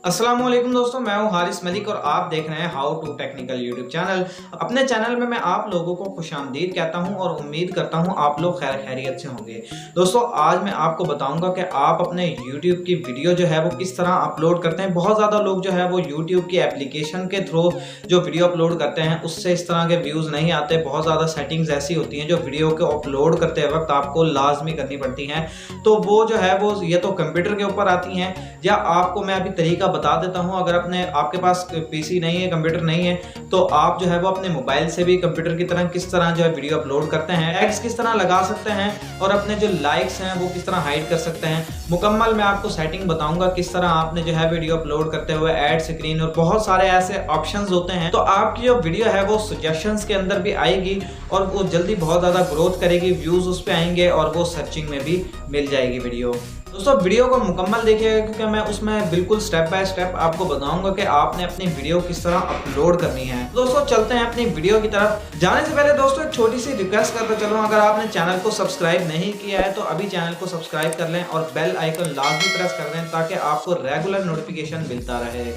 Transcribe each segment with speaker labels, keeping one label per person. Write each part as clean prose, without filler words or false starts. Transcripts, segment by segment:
Speaker 1: अस्सलामुअलैकुम दोस्तों, मैं हूं हारिस मलिक और आप देख रहे हैं how to technical YouTube channel. अपने चैनल में मैं आप लोगों को खुशामदीद कहता हूं और उम्मीद करता हूं आप लोग खैर खैरियत से होंगे। दोस्तों, आज मैं आपको बताऊंगा कि आप अपने यूट्यूब की वीडियो जो है वो किस तरह अपलोड करते हैं। बहुत ज़्यादा लोग जो है वो यूट्यूब की एप्लीकेशन के थ्रू जो वीडियो अपलोड करते हैं उससे इस तरह के व्यूज़ नहीं आते। बहुत ज़्यादा सेटिंग्स ऐसी होती हैं जो वीडियो को अपलोड करते वक्त आपको लाजमी करनी पड़ती हैं, तो वो जो है वो ये तो कंप्यूटर के ऊपर आती हैं, या आपको मैं अभी तरीका बता देता हूं। अगर आपके पास पीसी नहीं है, कंप्यूटर नहीं है, तो आप जो है वो अपने मोबाइल से भी कंप्यूटर की तरह किस तरह जो है वीडियो अपलोड करते हैं, टैग्स किस तरह लगा सकते हैं और अपने जो लाइक्स हैं वो किस तरह हाइड कर सकते हैं। मुकम्मल मैं आपको सेटिंग बताऊंगा किस तरह आपने जो है वीडियो अपलोड करते हुए ऐड स्क्रीन और बहुत सारे ऐसे ऑप्शंस होते हैं, तो आपकी जो वीडियो है वो सजेशंस के अंदर भी आएगी और वो जल्दी बहुत ज़्यादा ग्रोथ करेगी, व्यूज़ उस पर आएंगे और वो सर्चिंग में भी मिल जाएगी वीडियो। दोस्तों, वीडियो को मुकम्मल देखिएगा क्योंकि मैं उसमें बिल्कुल स्टेप बाय स्टेप आपको बताऊंगा कि आपने अपनी वीडियो किस तरह अपलोड करनी है। दोस्तों, चलते हैं अपनी वीडियो की तरफ। जाने से पहले दोस्तों एक छोटी सी रिक्वेस्ट करता चलूं, अगर आपने चैनल को सब्सक्राइब नहीं किया है तो अभी चैनल को सब्सक्राइब कर लें और बेल आइकन लाजमी प्रेस कर दें ताकि आपको रेगुलर नोटिफिकेशन मिलता रहे।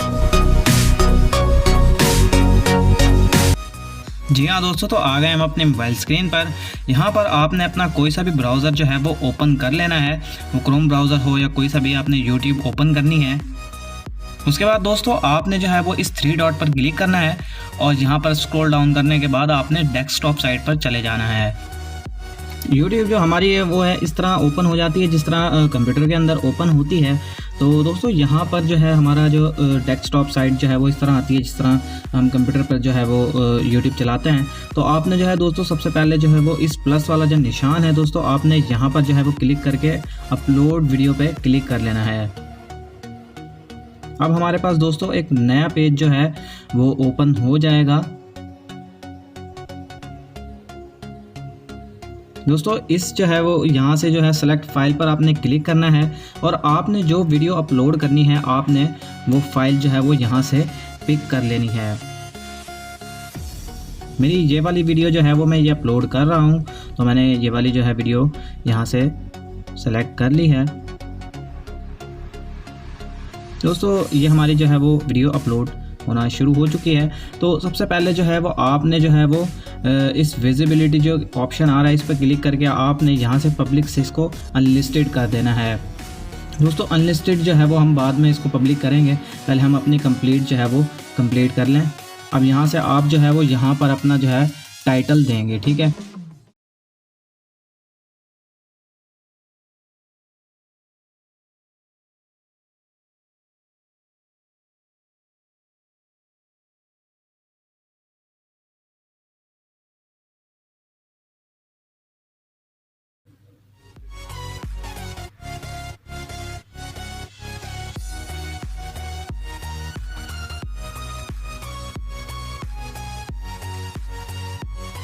Speaker 2: जी हाँ दोस्तों, तो आ गए हम अपने मोबाइल स्क्रीन पर। यहाँ पर आपने अपना कोई सा भी ब्राउज़र जो है वो ओपन कर लेना है, वो क्रोम ब्राउज़र हो या कोई सा भी आपने यूट्यूब ओपन करनी है। उसके बाद दोस्तों आपने जो है वो इस 3 डॉट पर क्लिक करना है और यहाँ पर स्क्रॉल डाउन करने के बाद आपने डेस्कटॉप साइट पर चले जाना है। यूट्यूब जो हमारी है वो है इस तरह ओपन हो जाती है जिस तरह कंप्यूटर के अंदर ओपन होती है। तो दोस्तों यहाँ पर जो है हमारा जो डेस्कटॉप साइट जो है वो इस तरह आती है जिस तरह हम कंप्यूटर पर जो है वो यूट्यूब चलाते हैं। तो आपने जो है दोस्तों सबसे पहले जो है वो इस प्लस वाला जो निशान है दोस्तों, आपने यहाँ पर जो है वो क्लिक करके अपलोड वीडियो पे क्लिक कर लेना है। अब हमारे पास दोस्तों एक नया पेज जो है वो ओपन हो जाएगा। दोस्तों इस जो है वो यहाँ से जो है सेलेक्ट फाइल पर आपने क्लिक करना है और आपने जो वीडियो अपलोड करनी है आपने वो फाइल जो है वो यहाँ से पिक कर लेनी है। मेरी ये वाली वीडियो जो है वो मैं ये अपलोड कर रहा हूँ, तो मैंने ये वाली जो है वीडियो यहाँ से सेलेक्ट कर ली है। दोस्तों ये हमारी जो है वो वीडियो अपलोड होना शुरू हो चुकी है। तो सबसे पहले जो है वो आपने जो है वो इस विजिबिलिटी जो ऑप्शन आ रहा है इस पर क्लिक करके आपने यहाँ से पब्लिक से इसको अनलिस्टेड कर देना है। दोस्तों अनलिस्टेड जो है वो हम बाद में इसको पब्लिक करेंगे, पहले हम अपनी कंप्लीट जो है वो कंप्लीट कर लें। अब यहाँ से आप जो है वो यहाँ पर अपना जो है टाइटल देंगे, ठीक है।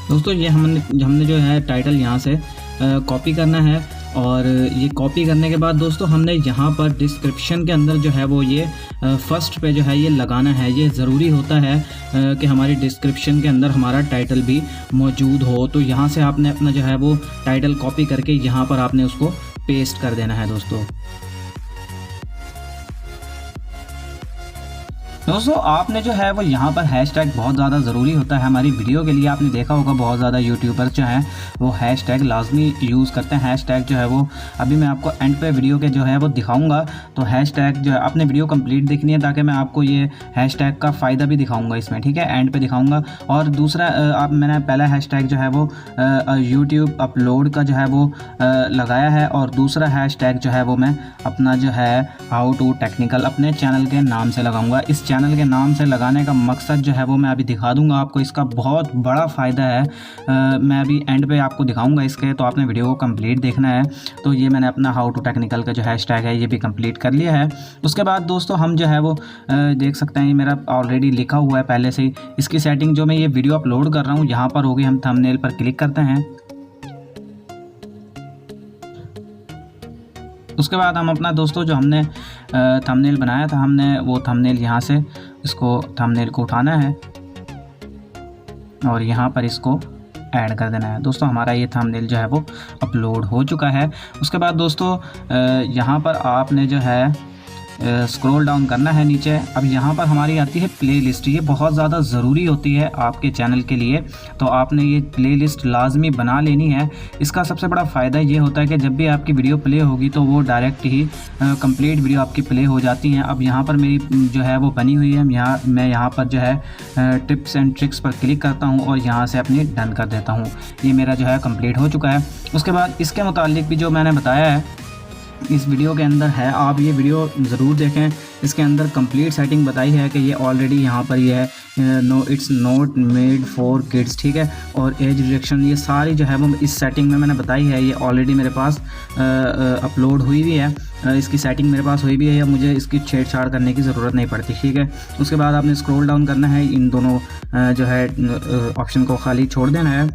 Speaker 2: दोस्तों ये हमने जो है टाइटल यहाँ से कॉपी करना है और ये कॉपी करने के बाद दोस्तों हमने यहाँ पर डिस्क्रिप्शन के अंदर जो है वो ये फर्स्ट पे जो है ये लगाना है। ये ज़रूरी होता है कि हमारी डिस्क्रिप्शन के अंदर हमारा टाइटल भी मौजूद हो। तो यहाँ से आपने अपना जो है वो टाइटल कॉपी करके यहाँ पर आपने उसको पेस्ट कर देना है। दोस्तों आपने जो है वो यहाँ पर हैशटैग बहुत ज़्यादा ज़रूरी होता है हमारी वीडियो के लिए। आपने देखा होगा बहुत ज़्यादा यूट्यूबर जो हैं वो हैशटैग लाजमी यूज़ करते हैं। हैशटैग जो है वो अभी मैं आपको एंड पे वीडियो के जो है वो दिखाऊंगा। तो हैशटैग जो है आपने वीडियो कंप्लीट देखनी है ताकि मैं आपको ये हैशटैग का फ़ायदा भी दिखाऊंगा इसमें, ठीक है, एंड पे दिखाऊंगा। और दूसरा मैंने पहला हैशटैग जो है वो यूट्यूब अपलोड का जो है वो लगाया है और दूसरा हैशटैग जो है वो मैं अपना जो है हाउ टू टेक्निकल अपने चैनल के नाम से लगाऊंगा। इस चैनल के नाम से लगाने का मकसद जो है वो मैं अभी दिखा दूंगा आपको, इसका बहुत बड़ा फ़ायदा है। मैं अभी एंड पे आपको दिखाऊंगा इसके, तो आपने वीडियो को कंप्लीट देखना है। तो ये मैंने अपना हाउ टू टेक्निकल का जो हैशटैग है ये भी कंप्लीट कर लिया है। उसके बाद दोस्तों हम जो है वो देख सकते हैं ये मेरा ऑलरेडी लिखा हुआ है पहले से ही। इसकी सेटिंग जो मैं ये वीडियो अपलोड कर रहा हूँ यहाँ पर होगी। हम थंबनेल पर क्लिक करते हैं। उसके बाद हम अपना दोस्तों जो हमने थंबनेल बनाया था, हमने वो थंबनेल यहाँ से इसको थंबनेल को उठाना है और यहाँ पर इसको ऐड कर देना है। दोस्तों हमारा ये थंबनेल जो है वो अपलोड हो चुका है। उसके बाद दोस्तों यहाँ पर आपने जो है स्क्रॉल डाउन करना है नीचे। अब यहाँ पर हमारी आती है प्लेलिस्ट। ये बहुत ज़्यादा ज़रूरी होती है आपके चैनल के लिए, तो आपने ये प्लेलिस्ट लाजमी बना लेनी है। इसका सबसे बड़ा फ़ायदा ये होता है कि जब भी आपकी वीडियो प्ले होगी तो वो डायरेक्ट ही कंप्लीट वीडियो आपकी प्ले हो जाती हैं। अब यहाँ पर मेरी जो है वो बनी हुई है। मैं यहाँ पर जो है टिप्स एंड ट्रिक्स पर क्लिक करता हूँ और यहाँ से अपनी डन कर देता हूँ। ये मेरा जो है कंप्लीट हो चुका है। उसके बाद इसके मुतालिक भी जो मैंने बताया है इस वीडियो के अंदर है, आप ये वीडियो ज़रूर देखें। इसके अंदर कंप्लीट सेटिंग बताई है कि ये ऑलरेडी यहाँ पर ये है no it's not made for kids, ठीक है। और एज रिडक्शन ये सारी जो है वो इस सेटिंग में मैंने बताई है। ये ऑलरेडी मेरे पास अपलोड हुई हुई है, इसकी सेटिंग मेरे पास हुई भी है, मुझे इसकी छेड़छाड़ करने की ज़रूरत नहीं पड़ती, ठीक है। उसके बाद आपने स्क्रॉल डाउन करना है, इन दोनों जो है ऑप्शन को खाली छोड़ देना है।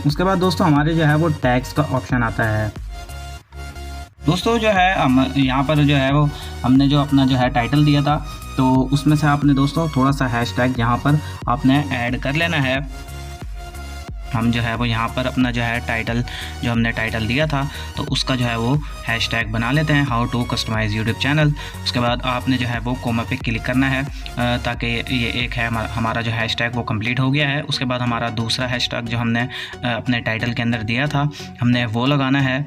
Speaker 2: उसके बाद दोस्तों हमारे जो है वो टैग्स का ऑप्शन आता है। दोस्तों जो है हम यहाँ पर जो है वो हमने जो अपना जो है टाइटल दिया था, तो उसमें से आपने दोस्तों थोड़ा सा हैशटैग यहाँ पर आपने ऐड कर लेना है। हम जो है वो यहाँ पर अपना जो है टाइटल जो हमने टाइटल दिया था तो उसका जो है वो हैशटैग बना लेते हैं, how to customise YouTube channel. उसके बाद आपने जो है वो कोमा पे क्लिक करना है ताकि ये एक है हमारा जो हैशटैग वो कंप्लीट हो गया है। उसके बाद हमारा दूसरा हैशटैग जो हमने अपने टाइटल के अंदर दिया था हमने वो लगाना है।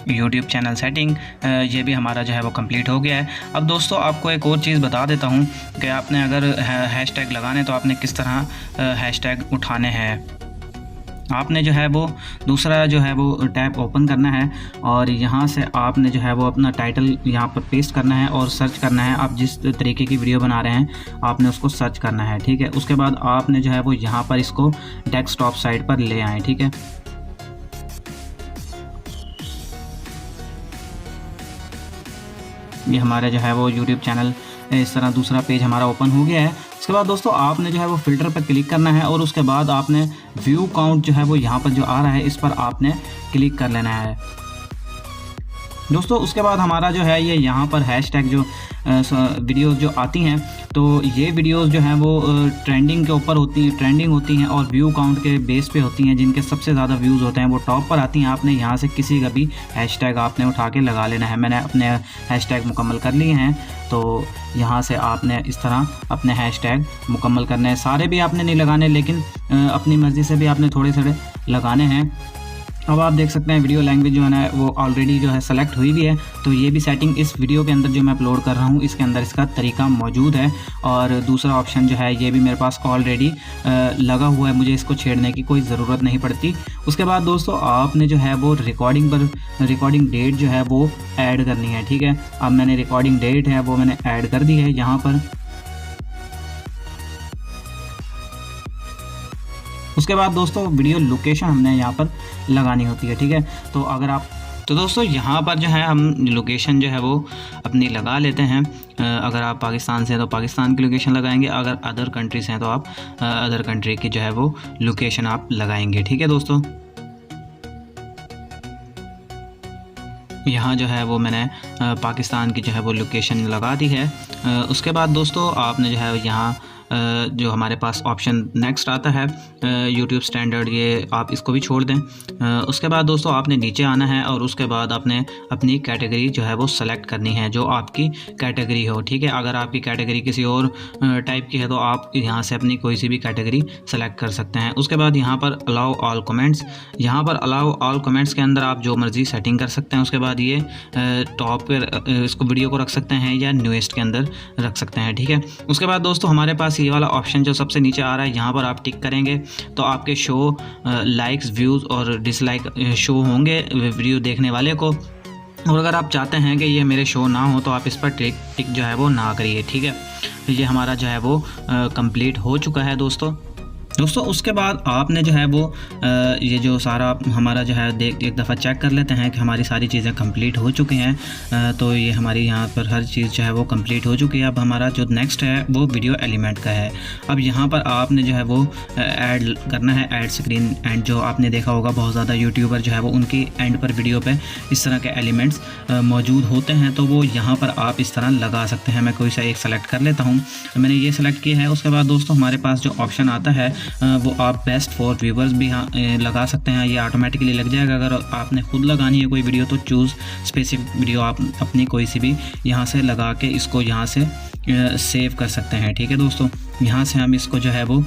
Speaker 2: यूट्यूब चैनल सेटिंग ये भी हमारा जो है वो कंप्लीट हो गया है। अब दोस्तों आपको एक और चीज़ बता देता हूँ कि आपने अगर हैशटैग लगाने तो आपने किस तरह हैशटैग उठाने हैं। आपने जो है वो दूसरा जो है वो टैब ओपन करना है और यहाँ से आपने जो है वो अपना टाइटल यहाँ पर पेस्ट करना है और सर्च करना है। आप जिस तरीके की वीडियो बना रहे हैं आपने उसको सर्च करना है, ठीक है। उसके बाद आपने जो है वो यहाँ पर इसको डेस्कटॉप साइड पर ले आएँ, ठीक है। ये हमारा जो है वो YouTube चैनल इस तरह दूसरा पेज हमारा ओपन हो गया है। उसके बाद दोस्तों आपने जो है वो फ़िल्टर पर क्लिक करना है और उसके बाद आपने व्यू काउंट जो है वो यहाँ पर जो आ रहा है इस पर आपने क्लिक कर लेना है दोस्तों। उसके बाद हमारा जो है ये यहाँ पर हैशटैग जो वीडियोज़ जो आती हैं तो ये वीडियोज़ जो हैं वो ट्रेंडिंग के ऊपर ट्रेंडिंग होती हैं और व्यू काउंट के बेस पे होती हैं। जिनके सबसे ज़्यादा व्यूज़ होते हैं वो टॉप पर आती हैं। आपने यहाँ से किसी का भी हैशटैग आपने उठा के लगा लेना है। मैंने अपने हैशटैग मुकम्मल कर लिए हैं तो यहाँ से आपने इस तरह अपने हैशटैग मुकम्मल करने हैं। सारे भी आपने नहीं लगाने, लेकिन अपनी मर्ज़ी से भी आपने थोड़े थोड़े लगाने हैं। अब आप देख सकते हैं वीडियो लैंग्वेज जो है ना वो ऑलरेडी जो है सेलेक्ट हुई भी है, तो ये भी सेटिंग इस वीडियो के अंदर जो मैं अपलोड कर रहा हूँ इसके अंदर इसका तरीका मौजूद है। और दूसरा ऑप्शन जो है ये भी मेरे पास ऑलरेडी लगा हुआ है, मुझे इसको छेड़ने की कोई ज़रूरत नहीं पड़ती। उसके बाद दोस्तों आपने जो है वो रिकॉर्डिंग डेट जो है वो ऐड करनी है, ठीक है। अब मैंने रिकॉर्डिंग डेट है वो मैंने ऐड कर दी है यहाँ पर। उसके बाद दोस्तों वीडियो लोकेशन हमने यहाँ पर लगानी होती है, ठीक है। तो दोस्तों यहाँ पर जो है हम लोकेशन जो है वो अपनी लगा लेते हैं। अगर आप पाकिस्तान से हैं तो पाकिस्तान की लोकेशन लगाएंगे, अगर अदर कंट्रीज हैं तो आप अदर कंट्री की जो है वो लोकेशन आप लगाएंगे, ठीक है दोस्तों। यहाँ जो है वो मैंने पाकिस्तान की जो है वो लोकेशन लगा दी है। उसके बाद दोस्तों आपने जो है यहाँ जो हमारे पास ऑप्शन नेक्स्ट आता है यूट्यूब स्टैंडर्ड, ये आप इसको भी छोड़ दें। उसके बाद दोस्तों आपने नीचे आना है और उसके बाद आपने अपनी कैटेगरी जो है वो सेलेक्ट करनी है, जो आपकी कैटेगरी हो, ठीक है। अगर आपकी कैटेगरी किसी और टाइप की है तो आप यहाँ से अपनी कोई सी भी कैटेगरी सेलेक्ट कर सकते हैं। उसके बाद यहाँ पर अलाउ ऑल कमेंट्स, यहाँ पर अलाउ ऑल कमेंट्स के अंदर आप जो मर्ज़ी सेटिंग कर सकते हैं। उसके बाद ये टॉप पर इसको वीडियो को रख सकते हैं या न्यूएस्ट के अंदर रख सकते हैं, ठीक है। उसके बाद दोस्तों हमारे पास ये वाला ऑप्शन जो सबसे नीचे आ रहा है यहाँ पर आप टिक करेंगे तो आपके शो लाइक्स, व्यूज़ और डिसलाइक शो होंगे वीडियो देखने वाले को। और अगर आप चाहते हैं कि ये मेरे शो ना हो तो आप इस पर टिक जो है वो ना करिए, ठीक है। तो ये हमारा जो है वो कंप्लीट हो चुका है दोस्तों। उसके बाद आपने जो है वो ये जो सारा हमारा जो है एक दफ़ा चेक कर लेते हैं कि हमारी सारी चीज़ें कंप्लीट हो चुकी हैं। तो ये हमारी यहाँ पर हर चीज़ जो है वो कंप्लीट हो चुकी है। अब हमारा जो नेक्स्ट है वो वीडियो एलिमेंट का है। अब यहाँ पर आपने जो है वो ऐड करना है, ऐड स्क्रीन एंड। जो आपने देखा होगा बहुत ज़्यादा यूट्यूबर जो है वो उनकी एंड पर वीडियो पे इस तरह के एलिमेंट्स मौजूद होते हैं, तो वो यहाँ पर आप इस तरह लगा सकते हैं। मैं कोई सा एक सेलेक्ट कर लेता हूँ, मैंने ये सेलेक्ट किया है। उसके बाद दोस्तों हमारे पास जो ऑप्शन आता है वो आप बेस्ट फॉर व्यूवर्स भी लगा सकते हैं, ये ऑटोमेटिकली लग जाएगा। अगर आपने खुद लगानी है कोई वीडियो तो चूज़ स्पेसिफिक वीडियो आप अपनी कोई सी भी यहाँ से लगा के इसको यहाँ से सेव कर सकते हैं। ठीक है दोस्तों, यहाँ से हम इसको जो है वो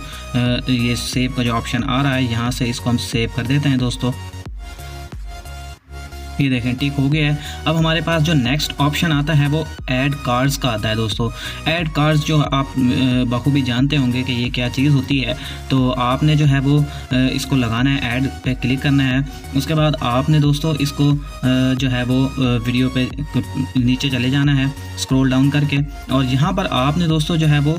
Speaker 2: ये सेव का जो ऑप्शन आ रहा है यहाँ से इसको हम सेव कर देते हैं दोस्तों। ये देखें टिक हो गया है। अब हमारे पास जो नेक्स्ट ऑप्शन आता है वो ऐड कार्ड्स का आता है दोस्तों। ऐड कार्ड्स जो आप बखूबी जानते होंगे कि ये क्या चीज़ होती है। तो आपने जो है वो इसको लगाना है, ऐड पे क्लिक करना है। उसके बाद आपने दोस्तों इसको जो है वो वीडियो पे नीचे चले जाना है स्क्रॉल डाउन करके, और यहाँ पर आपने दोस्तों जो है वो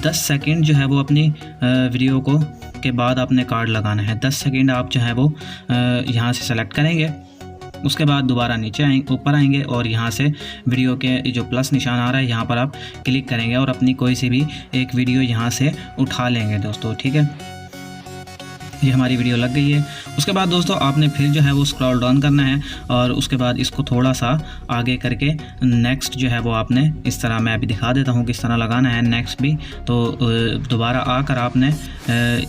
Speaker 2: 10 सेकेंड जो है वो अपनी वीडियो को के बाद आपने कार्ड लगाना है। 10 सेकेंड आप जो है वो यहाँ से सेलेक्ट करेंगे। उसके बाद दोबारा नीचे ऊपर आएंगे और यहाँ से वीडियो के जो प्लस निशान आ रहा है यहाँ पर आप क्लिक करेंगे और अपनी कोई सी भी एक वीडियो यहाँ से उठा लेंगे दोस्तों। ठीक है, ये हमारी वीडियो लग गई है। उसके बाद दोस्तों आपने फिर जो है वो स्क्रॉल डाउन करना है और उसके बाद इसको थोड़ा सा आगे करके नेक्स्ट जो है वो आपने इस तरह, मैं अभी दिखा देता हूँ किस तरह लगाना है नेक्स्ट भी। तो दोबारा आकर आपने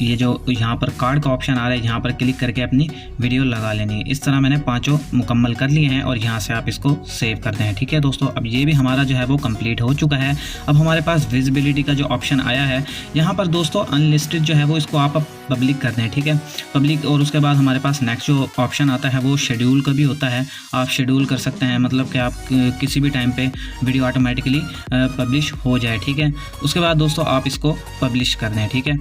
Speaker 2: ये जो यहाँ पर कार्ड का ऑप्शन आ रहा है यहाँ पर क्लिक करके अपनी वीडियो लगा लेनी है। इस तरह मैंने 5 मुकम्मल कर लिए हैं और यहाँ से आप इसको सेव करते हैं। ठीक है दोस्तों, अब ये भी हमारा जो है वो कंप्लीट हो चुका है। अब हमारे पास विजिबिलिटी का जो ऑप्शन आया है यहाँ पर दोस्तों अनलिस्टेड जो है वो इसको आप पब्लिक कर दें। ठीक है, पब्लिक। और उसके बाद हमारे पास नेक्स्ट जो ऑप्शन आता है वो शेड्यूल का भी होता है। आप शेड्यूल कर सकते हैं, मतलब कि आप किसी भी टाइम पे वीडियो ऑटोमेटिकली पब्लिश हो जाए। ठीक है, उसके बाद दोस्तों आप इसको पब्लिश कर दें। ठीक है,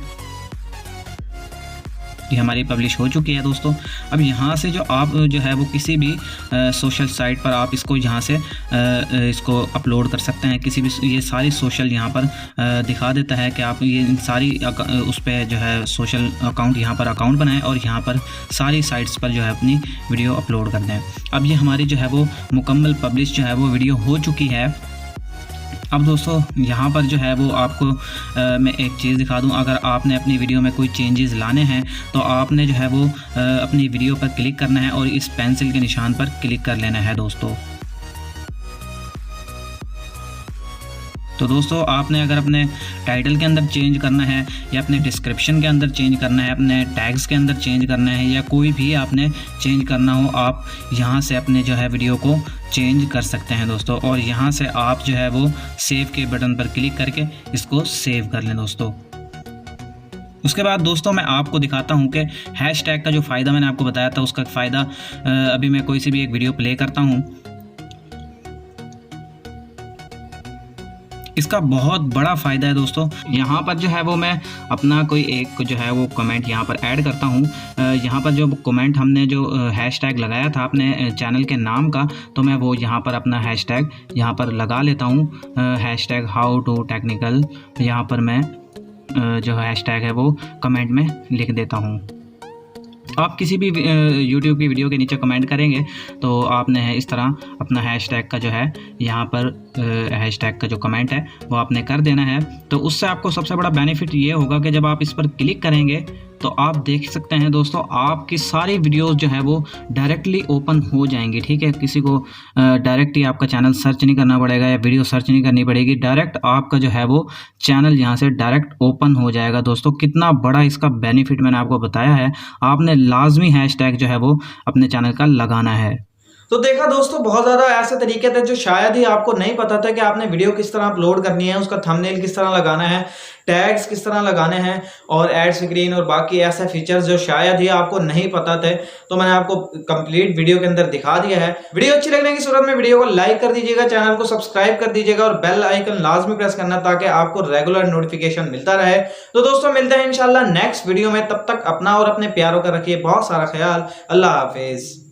Speaker 2: ये हमारी पब्लिश हो चुकी है दोस्तों। अब यहाँ से जो आप जो है वो किसी भी सोशल साइट पर आप इसको यहाँ से इसको अपलोड कर सकते हैं। किसी भी, ये सारी सोशल यहाँ पर दिखा देता है कि आप ये सारी उस पर जो है सोशल अकाउंट यहाँ पर अकाउंट बनाएं और यहाँ पर सारी साइट्स पर जो है अपनी वीडियो अपलोड कर दें। अब ये हमारी जो है वो मुकम्मल पब्लिश जो है वो वीडियो हो चुकी है। अब दोस्तों यहाँ पर जो है वो आपको मैं एक चीज़ दिखा दूँ। अगर आपने अपनी वीडियो में कोई चेंजेस लाने हैं तो आपने जो है वो अपनी वीडियो पर क्लिक करना है और इस पेंसिल के निशान पर क्लिक कर लेना है दोस्तों। तो दोस्तों आपने अगर अपने टाइटल के अंदर चेंज करना है या अपने डिस्क्रिप्शन के अंदर चेंज करना है, अपने टैग्स के अंदर चेंज करना है या कोई भी आपने चेंज करना हो, आप यहाँ से अपने जो है वीडियो को चेंज कर सकते हैं दोस्तों। और यहाँ से आप जो है वो सेव के बटन पर क्लिक करके इसको सेव कर लें दोस्तों। उसके बाद दोस्तों मैं आपको दिखाता हूँ कि हैशटैग का जो फ़ायदा मैंने आपको बताया था उसका फ़ायदा अभी मैं कोई सी भी एक वीडियो प्ले करता हूँ। इसका बहुत बड़ा फ़ायदा है दोस्तों। यहाँ पर जो है वो मैं अपना कोई एक जो है वो कमेंट यहाँ पर ऐड करता हूँ। यहाँ पर जो कमेंट हमने जो हैशटैग लगाया था अपने चैनल के नाम का, तो मैं वो यहाँ पर अपना हैशटैग यहाँ पर लगा लेता हूँ, हैशटैग हाउ टू टेक्निकल। यहाँ पर मैं जो हैशटैग है वो कमेंट में लिख देता हूँ। आप किसी भी YouTube की वीडियो के नीचे कमेंट करेंगे तो आपने इस तरह अपना हैशटैग का जो है यहाँ पर हैशटैग का जो कमेंट है वो आपने कर देना है। तो उससे आपको सबसे बड़ा बेनिफिट ये होगा कि जब आप इस पर क्लिक करेंगे तो आप देख सकते हैं दोस्तों आपकी सारी वीडियोस जो है वो डायरेक्टली ओपन हो जाएंगी। ठीक है, किसी को डायरेक्ट ही आपका चैनल सर्च नहीं करना पड़ेगा या वीडियो सर्च नहीं करनी पड़ेगी, डायरेक्ट आपका जो है वो चैनल यहाँ से डायरेक्ट ओपन हो जाएगा दोस्तों। कितना बड़ा इसका बेनिफिट मैंने आपको बताया है। आपने लाजमी हैशटैग जो है वो अपने चैनल का लगाना है।
Speaker 1: तो देखा दोस्तों, बहुत ज़्यादा ऐसे तरीके थे जो शायद ही आपको नहीं पता था कि आपने वीडियो किस तरह अपलोड करनी है, उसका थंबनेल किस तरह लगाना है, टैग्स किस तरह लगाने हैं और ऐड स्क्रीन और बाकी ऐसे फीचर्स जो शायद ही आपको नहीं पता थे, तो मैंने आपको कंप्लीट वीडियो के अंदर दिखा दिया है। वीडियो अच्छी लगने की सूरत में वीडियो को लाइक कर दीजिएगा, चैनल को सब्सक्राइब कर दीजिएगा और बेल आइकन लाजमी प्रेस करना ताकि आपको रेगुलर नोटिफिकेशन मिलता रहे। तो दोस्तों मिलते हैं इंशाल्लाह नेक्स्ट वीडियो में, तब तक अपना और अपने प्यारों का रखिए बहुत सारा ख्याल। अल्लाह हाफिज।